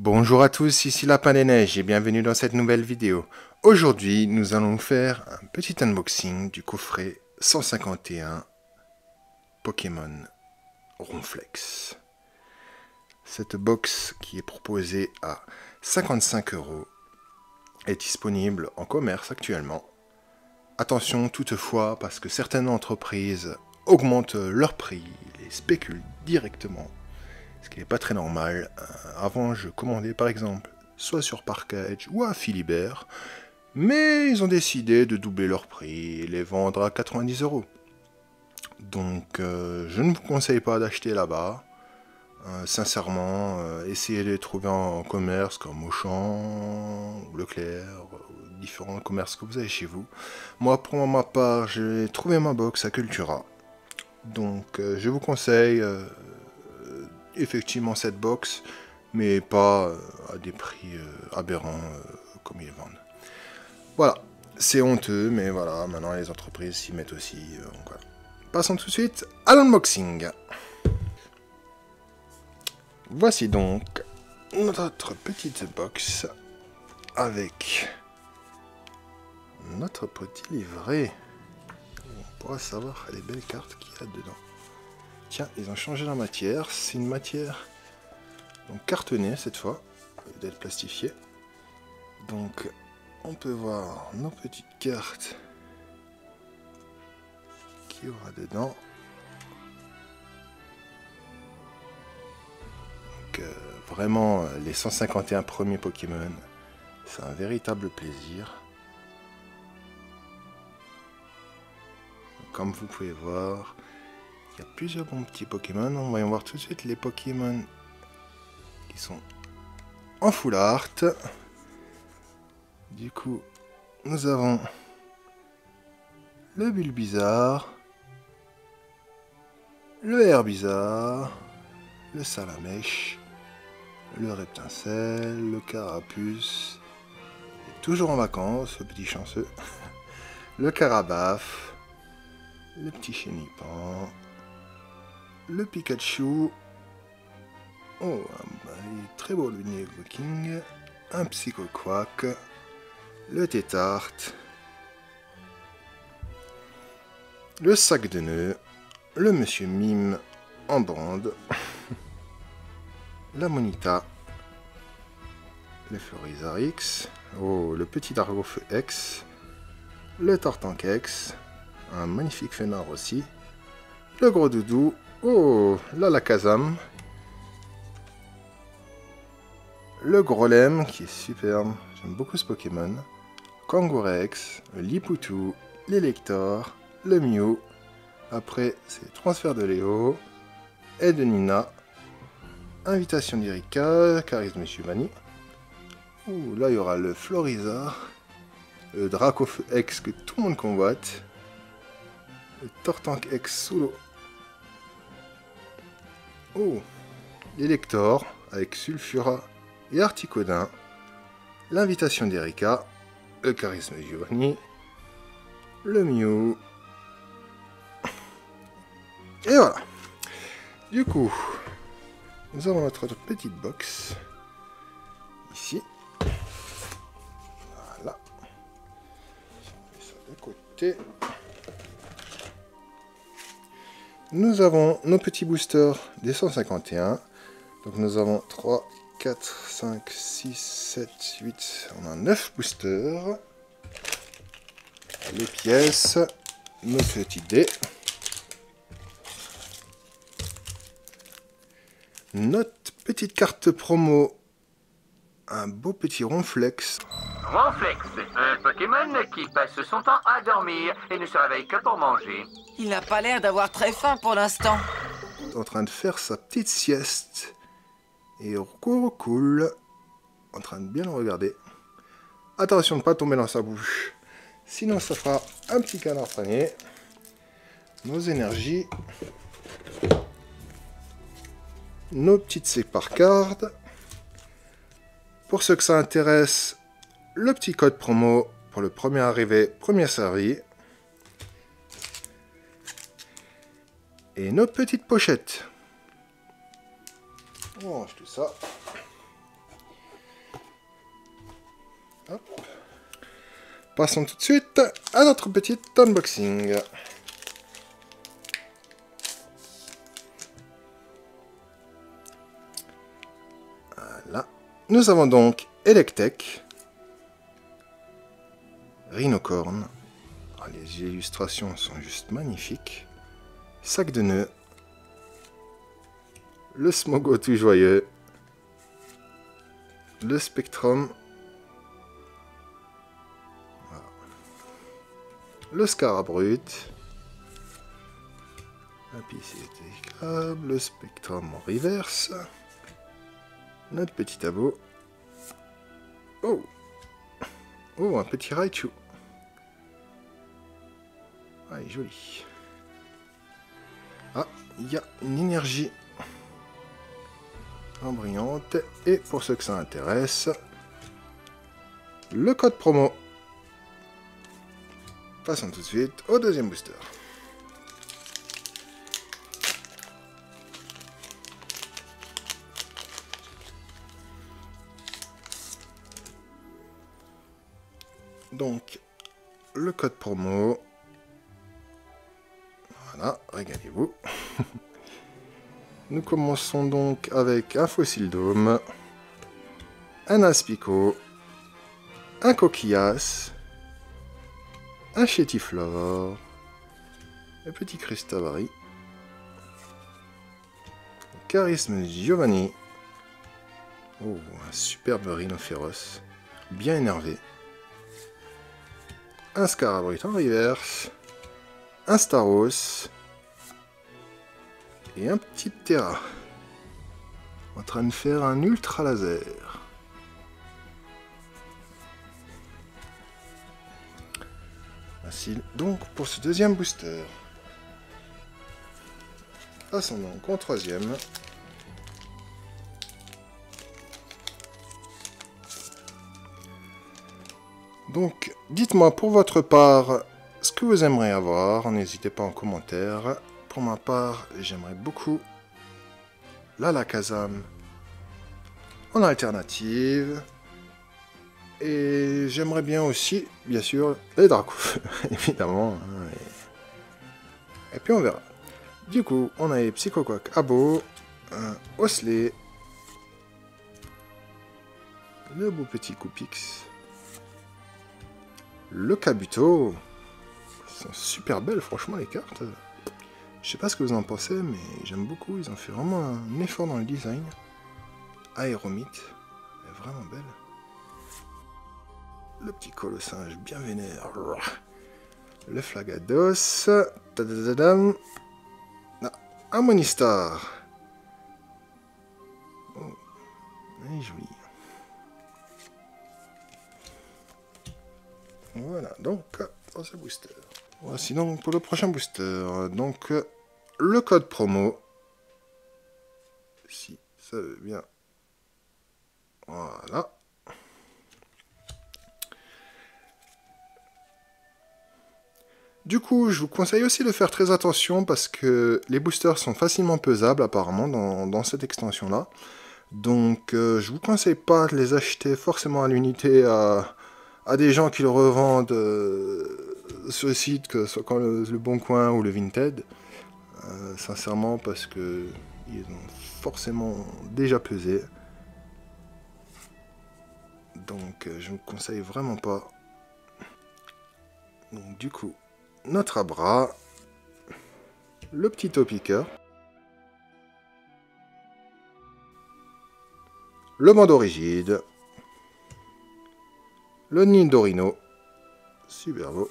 Bonjour à tous, ici Lapin des Neiges et bienvenue dans cette nouvelle vidéo. Aujourd'hui, nous allons faire un petit unboxing du coffret 151 Pokémon Ronflex. Cette box qui est proposée à 55 € est disponible en commerce actuellement. Attention toutefois parce que certaines entreprises augmentent leur prix, les spéculent directement. Ce qui n'est pas très normal. Avant, je commandais par exemple soit sur Parkage ou à Philibert, mais ils ont décidé de doubler leur prix et les vendre à 90 €. Donc, je ne vous conseille pas d'acheter là-bas. Sincèrement, essayez de les trouver en commerce comme Auchan, Leclerc, différents commerces que vous avez chez vous. Moi, pour ma part, j'ai trouvé ma box à Cultura. Donc, je vous conseille effectivement cette box, mais pas à des prix aberrants comme ils les vendent. Voilà, c'est honteux, mais voilà, maintenant les entreprises s'y mettent aussi. Donc voilà. Passons tout de suite à l'unboxing. Voici donc notre petite box avec notre petit livret. On pourra savoir les belles cartes qu'il y a dedans. Tiens, ils ont changé la matière. C'est une matière donc cartonnée cette fois, d'être plastifiée. Donc, on peut voir nos petites cartes qu'il y aura dedans. Donc, vraiment, les 151 premiers Pokémon, c'est un véritable plaisir. Comme vous pouvez voir, il y a plusieurs bons petits Pokémon. On va y voir tout de suite les Pokémon qui sont en full art. Du coup, nous avons le Bulbizarre, le Herbizarre, le Salamèche, le Reptincelle, le Carapuce, toujours en vacances, le petit chanceux, le Carabaf, le petit Chénipan, le Pikachu, oh, un très beau Luné King, un Psychoquack, le Tétarte, le Sac de nœuds, le Monsieur Mime en bande, la Monita, le Florizarre X, oh, le petit Dargofeu X, le Tartank X, un magnifique Fenard aussi, le Gros Doudou, oh, l'Alakazam, le Grolem qui est superbe, j'aime beaucoup ce Pokémon, Kangourex, le Lipoutou, l'Elector, le Mew, après c'est transfert de Léo, et de Nina, invitation d'Erika, charisme Chuvani, là il y aura le Florizarre, le Dracofeu X que tout le monde convoite, le Tortank X sous l'eau, oh, l'Elector avec Sulfura et Articodin, l'invitation d'Erika, le charisme Giovanni, le Mew, et voilà. Du coup, nous avons notre petite box ici. Voilà. On met ça de côté. Nous avons nos petits boosters des 151. Donc nous avons 3, 4, 5, 6, 7, 8. On a 9 boosters. Les pièces, nos petits dés. Notre petite carte promo. Un beau petit Ronflex. Ronflex, un Pokémon qui passe son temps à dormir et ne se réveille que pour manger. Il n'a pas l'air d'avoir très faim pour l'instant. En train de faire sa petite sieste. Et cool. En train de bien le regarder. Attention de ne pas tomber dans sa bouche. Sinon ça fera un petit canard panier. Nos énergies. Nos petites séparcards. Pour ceux que ça intéresse, le petit code promo pour le premier arrivé, premier servi. Et nos petites pochettes. On range tout ça. Hop. Passons tout de suite à notre petit unboxing. Voilà. Nous avons donc Electek, Rhinocorn. Ah, les illustrations sont juste magnifiques. Sac de nœuds. Le Smogo tout joyeux. Le Spectrum. Voilà. Le Scarabrut. Le Spectrum en reverse. Notre petit abo. Oh! Oh, un petit Raichu. Ah, il est joli. Ah, il y a une énergie brillante. Et pour ceux que ça intéresse, le code promo. Passons tout de suite au deuxième booster. Donc, le code promo. Voilà, régalez-vous. Nous commençons donc avec un Fossil Dome, un Aspico, un Coquillas, un Chétiflore, un petit Cristavari, Charisme Giovanni, oh, un superbe Rhinophéros, bien énervé, un Scarabrut en reverse, un Staros, et un petit Terra, en train de faire un ultra laser. Voici donc pour ce deuxième booster. Passons donc au troisième. Donc, dites-moi pour votre part ce que vous aimeriez avoir. N'hésitez pas en commentaire. Pour ma part, j'aimerais beaucoup la Lacazam en alternative. Et j'aimerais bien aussi, bien sûr, les Dracofeu, évidemment. Et puis on verra. Du coup, on a les Psychoquack Abo, un Osley, le beau petit Coupix, le Kabuto. Elles sont super belles, franchement, les cartes. Je sais pas ce que vous en pensez, mais j'aime beaucoup. Ils ont fait vraiment un effort dans le design. Aéromite, elle est vraiment belle. Le petit Colossinge bien vénère. Le Flagados. Tadadadam. Ah, un Monistar. Oh, elle est jolie. Voilà, donc, pour ce booster. Voici donc pour le prochain booster. Donc, le code promo. Si ça veut bien. Voilà. Du coup, je vous conseille aussi de faire très attention parce que les boosters sont facilement pesables apparemment dans cette extension-là. Donc, je vous conseille pas de les acheter forcément à l'unité à des gens qui le revendent sur le site, que ce soit quand le Bon Coin ou le Vinted. Sincèrement, parce que ils ont forcément déjà pesé. Donc, je ne vous conseille vraiment pas. Donc, du coup, notre Abra, le petit Topiqueur, le bandeau rigide, le Nidorino, super beau,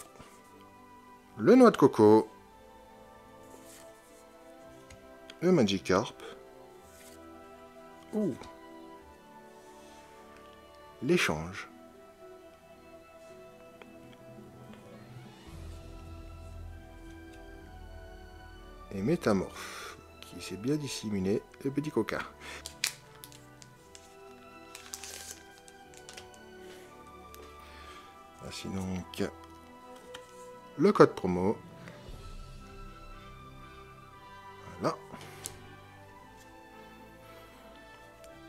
le noix de coco, le Magikarp, l'échange, et Métamorphe, qui s'est bien dissimulé, le petit coca. Voici donc le code promo. Voilà.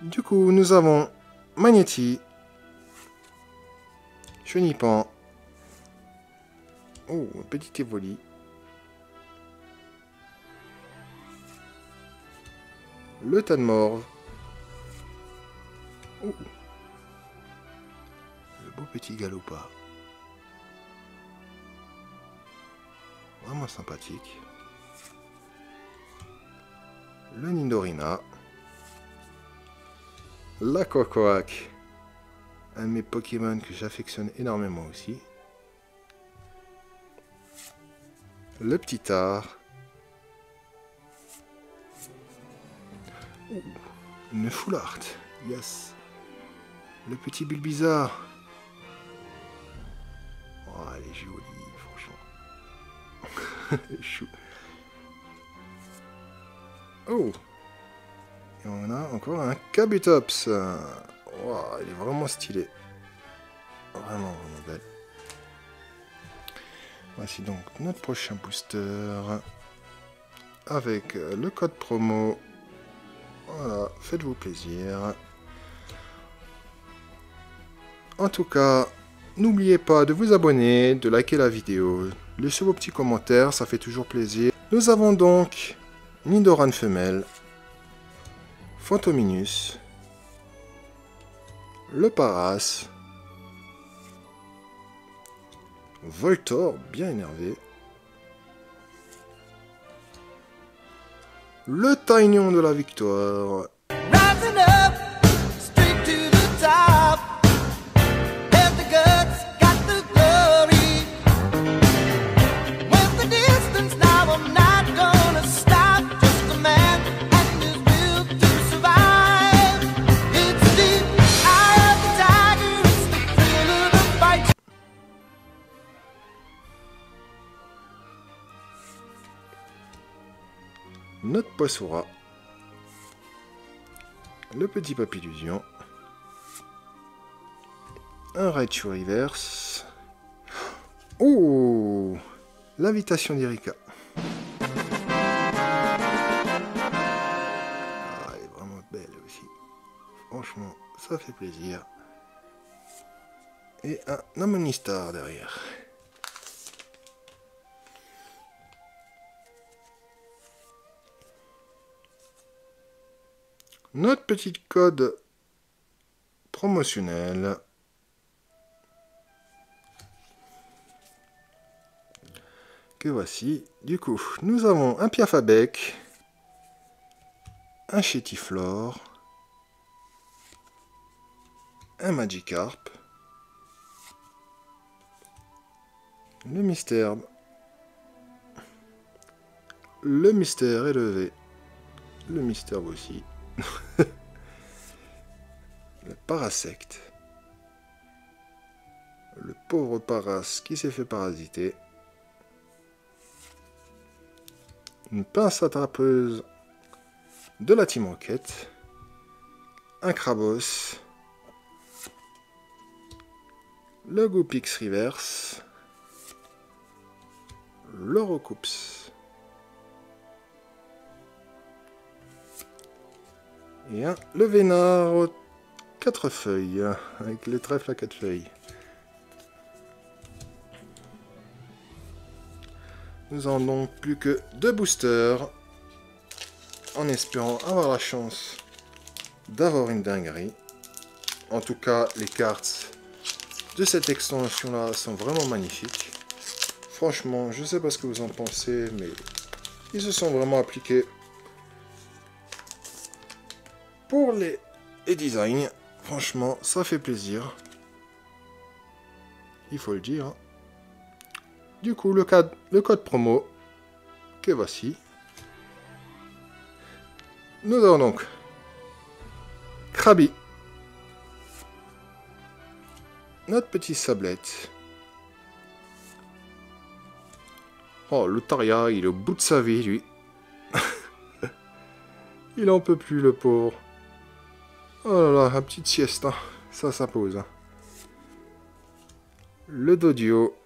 Du coup, nous avons Magnéti, Chenipan. Oh, un petit évoli. Le tas de morve. Oh. Le beau petit galopard. Vraiment sympathique. Le Nidorina. La Cocoac. Un de mes Pokémon que j'affectionne énormément aussi. Le petit Tar. Une full art. Yes. Le petit Bulbizarre. Oh, elle est jolie, franchement. Chou. Oh. Et on a encore un Kabutops. Oh, elle est vraiment stylée. Vraiment, vraiment belle. Voici donc notre prochain booster. Avec le code promo. Voilà, faites-vous plaisir. En tout cas, n'oubliez pas de vous abonner, de liker la vidéo, laissez vos petits commentaires, ça fait toujours plaisir. Nous avons donc Nidoran femelle, Fantominus, le Paras, Voltor bien énervé, le Taignon de la victoire. Rising up, straight to the top. Have the guts, got the glory. Went the distance, now I'm not gonna stop. Just a man and his will to survive. It's the eye of the tiger, it's the thrill of the fight. Notre Posura, le petit Papillusion, un Raichu Reverse. Oh, l'invitation d'Erika. Ah, elle est vraiment belle aussi. Franchement, ça fait plaisir. Et un Amonistar derrière. Notre petit code promotionnel. Que voici. Du coup, nous avons un Piafabec, un Chétiflore, un Magikarp, le Mystère, le Mystère élevé, le Mystère aussi. Le Parasect. Le pauvre Paras qui s'est fait parasiter. Une pince attrapeuse de la Team Rocket. Un Crabos. Le Goopix Reverse. Le Rokups. Et un le Vénard aux 4 feuilles, avec les trèfles à 4 feuilles. Nous avons donc plus que 2 boosters, en espérant avoir la chance d'avoir une dinguerie. En tout cas, les cartes de cette extension-là sont vraiment magnifiques. Franchement, je ne sais pas ce que vous en pensez, mais ils se sont vraiment appliqués pour les designs. Franchement, ça fait plaisir. Il faut le dire. Du coup, le code promo, que voici. Nous avons donc Krabi, notre petit Sablette. Oh, le Taria, il est au bout de sa vie, lui. Il en peut plus, le pauvre. Oh là là, un petit sieste, hein. Ça s'impose. Hein. Le Dodio.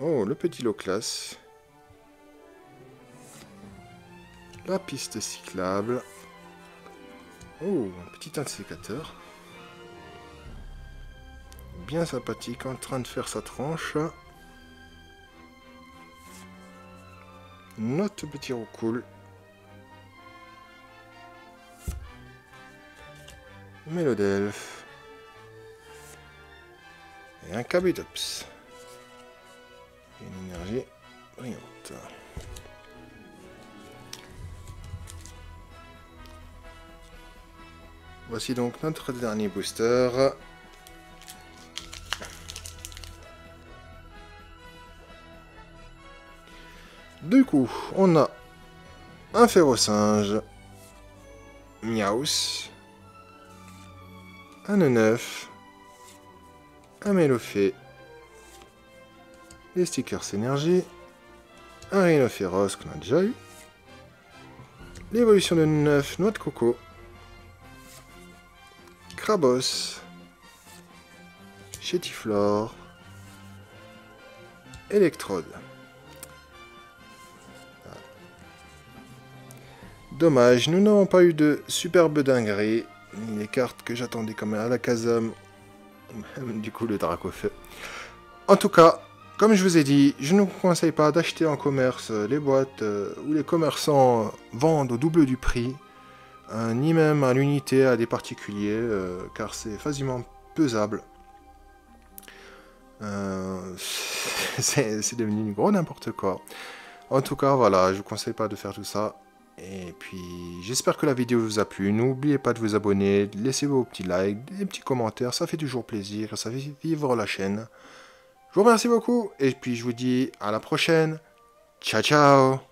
Oh, le petit Loclas. La piste cyclable. Oh, un petit insécateur. bien sympathique en train de faire sa tranche. Notre petit roucoule. Mélodelphe. Et un Kabutops. Une énergie brillante. Voici donc notre dernier booster. Du coup, on a un Ferrosinge, Miaus, un Neuf, un Mélofée, les stickers énergie, un Rhinophéros qu'on a déjà eu, l'évolution de Neuf, Noix de Coco, Crabos, Chétiflore, Electrode. Dommage, nous n'avons pas eu de superbe dinguerie, ni les cartes que j'attendais comme à la Kazam, du coup le Dracofeu. En tout cas, comme je vous ai dit, je ne vous conseille pas d'acheter en commerce les boîtes où les commerçants vendent au double du prix, ni même à l'unité à des particuliers, car c'est facilement pesable. C'est devenu du gros n'importe quoi. En tout cas, voilà, je vous conseille pas de faire tout ça. Et puis, j'espère que la vidéo vous a plu. N'oubliez pas de vous abonner, de laisser vos petits likes, des petits commentaires. Ça fait toujours plaisir, ça fait vivre la chaîne. Je vous remercie beaucoup. Et puis, je vous dis à la prochaine. Ciao, ciao!